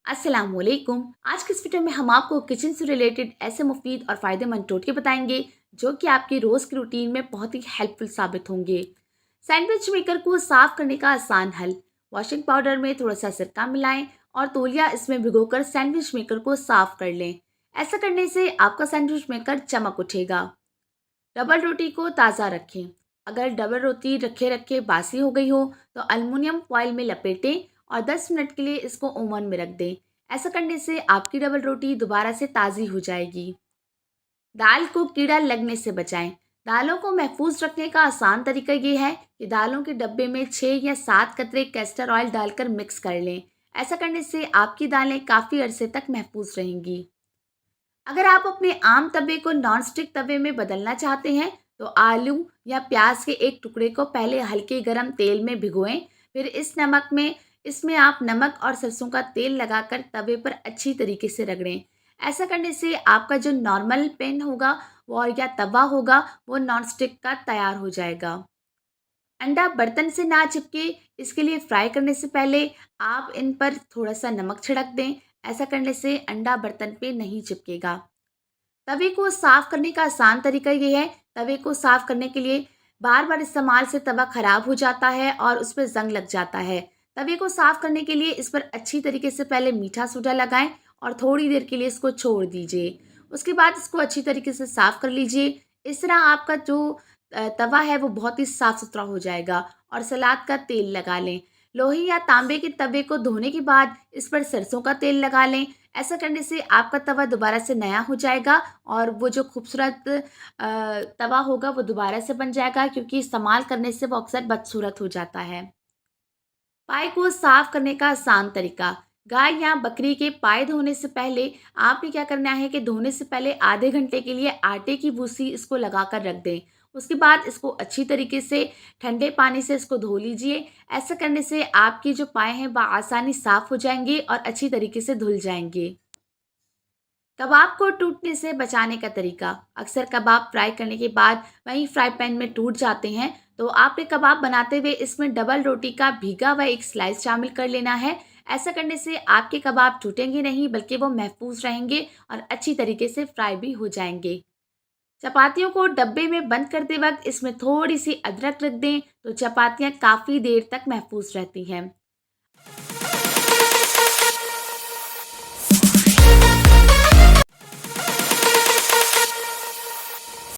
अस्सलामुअलैकुम। आज की इस वीडियो में हम आपको किचन से रिलेटेड ऐसे मुफीद और फ़ायदेमंद टोटके बताएंगे जो कि आपकी रोज़ की रूटीन में बहुत ही हेल्पफुल साबित होंगे। सैंडविच मेकर को साफ़ करने का आसान हल। वॉशिंग पाउडर में थोड़ा सा सिरका मिलाएं और तौलिया इसमें भिगोकर सैंडविच मेकर को साफ़ कर लें। ऐसा करने से आपका सैंडविच मेकर चमक उठेगा। डबल रोटी को ताज़ा रखें। अगर डबल रोटी रखे रखे बासी हो गई हो तो अल्मुनियम फॉइल में लपेटें और 10 मिनट के लिए इसको ओवन में रख दें। ऐसा करने से आपकी डबल रोटी दोबारा से ताज़ी हो जाएगी। दाल को कीड़ा लगने से बचाएं। दालों को महफूज रखने का आसान तरीका ये है कि दालों के डब्बे में 6 या 7 कतरे कैस्टर ऑयल डालकर मिक्स कर लें। ऐसा करने से आपकी दालें काफ़ी अरसे तक महफूज रहेंगी। अगर आप अपने आम तवे को नॉन स्टिक तवे में बदलना चाहते हैं तो आलू या प्याज के एक टुकड़े को पहले हल्के गरम तेल में भिगोएं। फिर इसमें आप नमक और सरसों का तेल लगाकर तवे पर अच्छी तरीके से रगड़ें। ऐसा करने से आपका जो नॉर्मल पैन होगा वो या तवा होगा वो नॉन स्टिक का तैयार हो जाएगा। अंडा बर्तन से ना चिपके इसके लिए फ्राई करने से पहले आप इन पर थोड़ा सा नमक छिड़क दें। ऐसा करने से अंडा बर्तन पे नहीं चिपकेगा। तवे को साफ करने का आसान तरीका ये है। तवे को साफ करने के लिए बार बार इस्तेमाल से तवा खराब हो जाता है और उस पर जंग लग जाता है। तवे को साफ करने के लिए इस पर अच्छी तरीके से पहले मीठा सोडा लगाएं और थोड़ी देर के लिए इसको छोड़ दीजिए। उसके बाद इसको अच्छी तरीके से साफ कर लीजिए। इस तरह आपका जो तवा है वो बहुत ही साफ सुथरा हो जाएगा। और सलाद का तेल लगा लें। लोहे या तांबे के तवे को धोने के बाद इस पर सरसों का तेल लगा लें। ऐसा करने से आपका तवा दोबारा से नया हो जाएगा और वो जो खूबसूरत तवा होगा वो दोबारा से बन जाएगा, क्योंकि इस्तेमाल करने से वो अक्सर बदसूरत हो जाता है। पाए को साफ करने का आसान तरीका। गाय या बकरी के पाए धोने से पहले आपने क्या करना है कि धोने से पहले आधे घंटे के लिए आटे की भूसी इसको लगाकर रख दें। उसके बाद इसको अच्छी तरीके से ठंडे पानी से इसको धो लीजिए। ऐसा करने से आपके जो पाए हैं वह आसानी साफ हो जाएंगे और अच्छी तरीके से धुल जाएंगे। कबाब को टूटने से बचाने का तरीका। अक्सर कबाब फ्राई करने के बाद वहीं फ्राई पैन में टूट जाते हैं। तो आपने कबाब बनाते हुए इसमें डबल रोटी का भीगा हुआ एक स्लाइस शामिल कर लेना है। ऐसा करने से आपके कबाब टूटेंगे नहीं बल्कि वो महफूज रहेंगे और अच्छी तरीके से फ्राई भी हो जाएंगे। चपातियों को डब्बे में बंद करते वक्त इसमें थोड़ी सी अदरक रख दें तो चपातियाँ काफ़ी देर तक महफूज रहती हैं।